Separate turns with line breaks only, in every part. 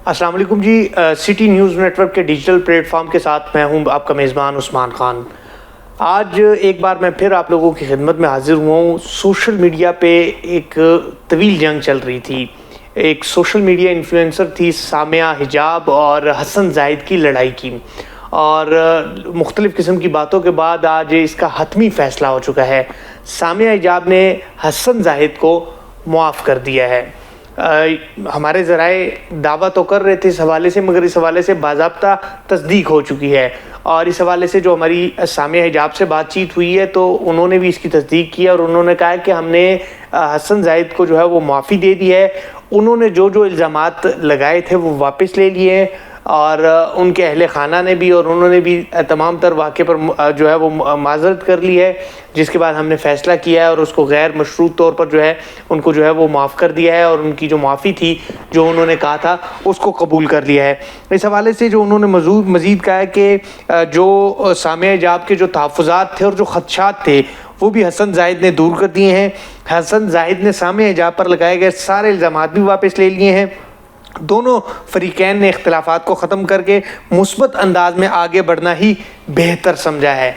السلام علیکم جی، city news net work کے ڈیجیٹل پلیٹ فارم کے ساتھ میں ہوں آپ کا میزبان عثمان خان۔ آج ایک بار میں پھر آپ لوگوں کی خدمت میں حاضر ہوا ہوں۔ سوشل میڈیا پہ ایک طویل جنگ چل رہی تھی۔ ایک سوشل میڈیا انفلوئنسر تھی سامیہ حجاب اور حسن زاہد کی لڑائی کی، اور مختلف قسم کی باتوں کے بعد آج اس کا حتمی فیصلہ ہو چکا ہے۔ سامیہ حجاب نے حسن زاہد کو معاف کر دیا ہے۔ ہمارے ذرائع دعویٰ تو کر رہے تھے اس حوالے سے، مگر اس حوالے سے باضابطہ تصدیق ہو چکی ہے، اور اس حوالے سے جو ہماری سامیہ حجاب سے بات چیت ہوئی ہے تو انہوں نے بھی اس کی تصدیق کی، اور انہوں نے کہا کہ ہم نے حسن زاہد کو جو ہے وہ معافی دے دی ہے۔ انہوں نے جو الزامات لگائے تھے وہ واپس لے لیے ہیں، اور ان کے اہل خانہ نے بھی، اور انہوں نے بھی تمام تر واقعے پر جو ہے وہ معذرت کر لی ہے، جس کے بعد ہم نے فیصلہ کیا ہے اور اس کو غیر مشروط طور پر جو ہے ان کو جو ہے وہ معاف کر دیا ہے، اور ان کی جو معافی تھی جو انہوں نے کہا تھا اس کو قبول کر لیا ہے۔ اس حوالے سے جو انہوں نے مزید کہا ہے کہ جو سامیہ حجاب کے جو تحفظات تھے اور جو خدشات تھے وہ بھی حسن زاہد نے دور کر دیے ہیں۔ حسن زاہد نے سامیہ حجاب پر لگائے گئے سارے الزامات بھی واپس لے لیے ہیں۔ دونوں فریقین نے اختلافات کو ختم کر کے مثبت انداز میں آگے بڑھنا ہی بہتر سمجھا ہے۔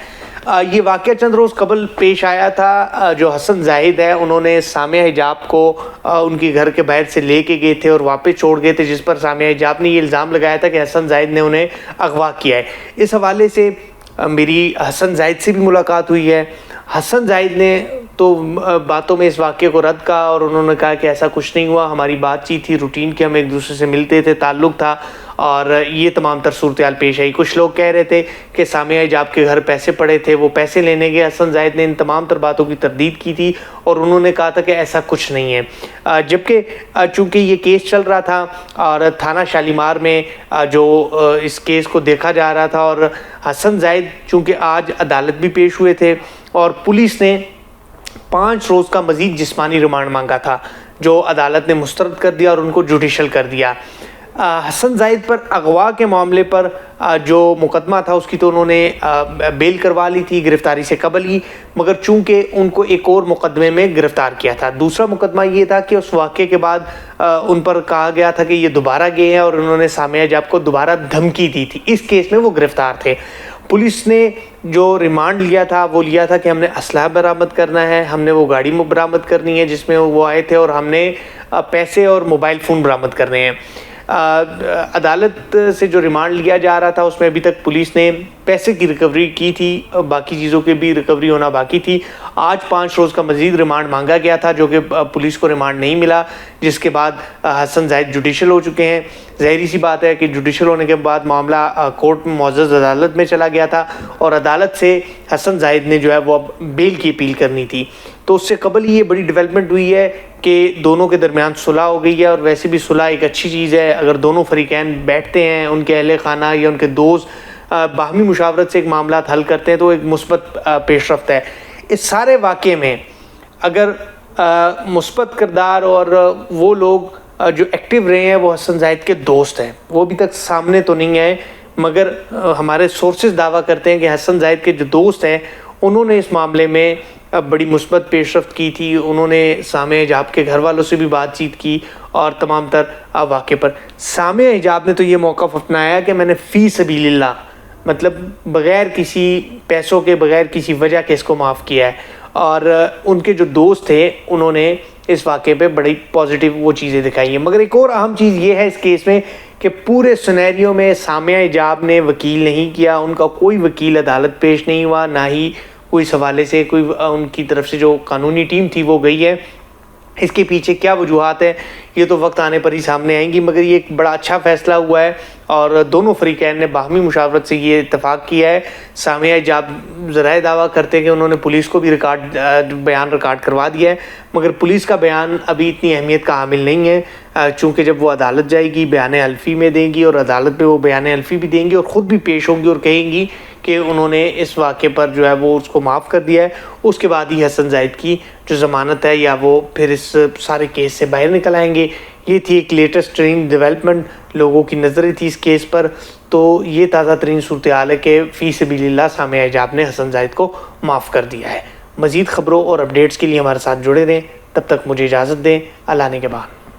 یہ واقعہ چند روز قبل پیش آیا تھا۔ جو حسن زاہد ہے انہوں نے سامیہ حجاب کو ان کے گھر کے باہر سے لے کے گئے تھے اور واپس چھوڑ گئے تھے، جس پر سامیہ حجاب نے یہ الزام لگایا تھا کہ حسن زاہد نے انہیں اغوا کیا ہے۔ اس حوالے سے میری حسن زاہد سے بھی ملاقات ہوئی ہے۔ حسن زاہد نے تو باتوں میں اس واقعے کو رد کہا، اور انہوں نے کہا کہ ایسا کچھ نہیں ہوا، ہماری بات چیت تھی روٹین کی، ہم ایک دوسرے سے ملتے تھے، تعلق تھا، اور یہ تمام تر صورتحال پیش آئی۔ کچھ لوگ کہہ رہے تھے کہ سامیہ حجاب کے گھر پیسے پڑے تھے، وہ پیسے لینے گئے۔ حسن زاہد نے ان تمام تر باتوں کی تردید کی تھی، اور انہوں نے کہا تھا کہ ایسا کچھ نہیں ہے، جبکہ چونکہ یہ کیس چل رہا تھا اور تھانہ شالیمار میں جو اس کیس کو دیکھا جا رہا تھا، اور حسن زاہد چونکہ آج عدالت بھی پیش ہوئے تھے، اور پولیس نے 5 روز کا مزید جسمانی ریمانڈ مانگا تھا، جو عدالت نے مسترد کر دیا اور ان کو جوڈیشل کر دیا۔ حسن زاہد پر اغوا کے معاملے پر جو مقدمہ تھا اس کی تو انہوں نے بیل کروا لی تھی گرفتاری سے قبل ہی، مگر چونکہ ان کو ایک اور مقدمے میں گرفتار کیا تھا۔ دوسرا مقدمہ یہ تھا کہ اس واقعے کے بعد ان پر کہا گیا تھا کہ یہ دوبارہ گئے ہیں، اور انہوں نے سامیہ حجاب کو دوبارہ دھمکی دی تھی۔ اس کیس میں وہ گرفتار تھے۔ پولیس نے جو ریمانڈ لیا تھا وہ لیا تھا کہ ہم نے اسلحہ برآمد کرنا ہے، ہم نے وہ گاڑی برآمد کرنی ہے جس میں وہ آئے تھے، اور ہم نے پیسے اور موبائل فون برآمد کرنے ہیں۔ عدالت سے جو ریمانڈ لیا جا رہا تھا اس میں ابھی تک پولیس نے پیسے کی ریکوری کی تھی، باقی چیزوں کی بھی ریکوری ہونا باقی تھی۔ آج 5 روز کا مزید ریمانڈ مانگا گیا تھا، جو کہ پولیس کو ریمانڈ نہیں ملا، جس کے بعد حسن زاہد جوڈیشل ہو چکے ہیں۔ ظاہری سی بات ہے کہ جوڈیشل ہونے کے بعد معاملہ کورٹ میں معزز عدالت میں چلا گیا تھا، اور عدالت سے حسن زاہد نے جو ہے وہ اب بیل کی اپیل کرنی تھی۔ تو اس سے قبل ہی یہ بڑی ڈیولپمنٹ ہوئی ہے کہ دونوں کے درمیان صلح ہو گئی ہے، اور ویسے بھی صلح ایک اچھی چیز ہے۔ اگر دونوں فریقین بیٹھتے ہیں، ان کے اہل خانہ یا ان کے دوست باہمی مشاورت سے ایک معاملات حل کرتے ہیں، تو ایک مثبت پیش رفت ہے۔ اس سارے واقعے میں اگر مثبت کردار اور وہ لوگ جو ایکٹیو رہے ہیں وہ حسن زاہد کے دوست ہیں، وہ ابھی تک سامنے تو نہیں آئے، مگر ہمارے سورسز دعویٰ کرتے ہیں کہ حسن زاہد کے جو دوست ہیں انہوں نے اس معاملے میں بڑی مثبت پیش رفت کی تھی۔ انہوں نے سامیہ حجاب کے گھر والوں سے بھی بات چیت کی، اور تمام تر واقعے پر سامیہ حجاب نے تو یہ موقف اپنایا کہ میں نے فی سبیل اللہ، مطلب بغیر کسی پیسوں کے، بغیر کسی وجہ کے اس کو معاف کیا ہے، اور ان کے جو دوست تھے انہوں نے اس واقعے پہ بڑی پازیٹیو وہ چیزیں دکھائی ہیں۔ مگر ایک اور اہم چیز یہ ہے اس کیس میں کہ پورے سینیریو میں سامیہ حجاب نے وکیل نہیں کیا، ان کا کوئی وکیل عدالت پیش نہیں ہوا، نہ ہی کوئی اس حوالے سے کوئی ان کی طرف سے جو قانونی ٹیم تھی وہ گئی ہے۔ اس کے پیچھے کیا وجوہات ہیں یہ تو وقت آنے پر ہی سامنے آئیں گی، مگر یہ ایک بڑا اچھا فیصلہ ہوا ہے، اور دونوں فریقین نے باہمی مشاورت سے یہ اتفاق کیا ہے۔ سامیہ حجاب ذرائع دعویٰ کرتے ہیں کہ انہوں نے پولیس کو بھی بیان ریکارڈ کروا دیا ہے، مگر پولیس کا بیان ابھی اتنی اہمیت کا حامل نہیں ہے، چونکہ جب وہ عدالت جائے گی بیان حلفی میں دیں گی، اور عدالت میں وہ بیان حلفی بھی دیں گی اور خود بھی پیش ہوں گی اور کہیں گی کہ انہوں نے اس واقعے پر جو ہے وہ اس کو معاف کر دیا ہے۔ اس کے بعد ہی حسن زاہد کی جو ضمانت ہے یا وہ پھر اس سارے کیس سے باہر نکل آئیں گے۔ یہ تھی ایک لیٹسٹ ترین ڈیولپمنٹ، لوگوں کی نظریں تھی اس کیس پر، تو یہ تازہ ترین صورتحال ہے کہ فی سبیل اللہ سامیہ حجاب نے حسن زاہد کو معاف کر دیا ہے۔ مزید خبروں اور اپڈیٹس کے لیے ہمارے ساتھ جڑے رہیں، تب تک مجھے اجازت دیں، اللہ نے کے بعد۔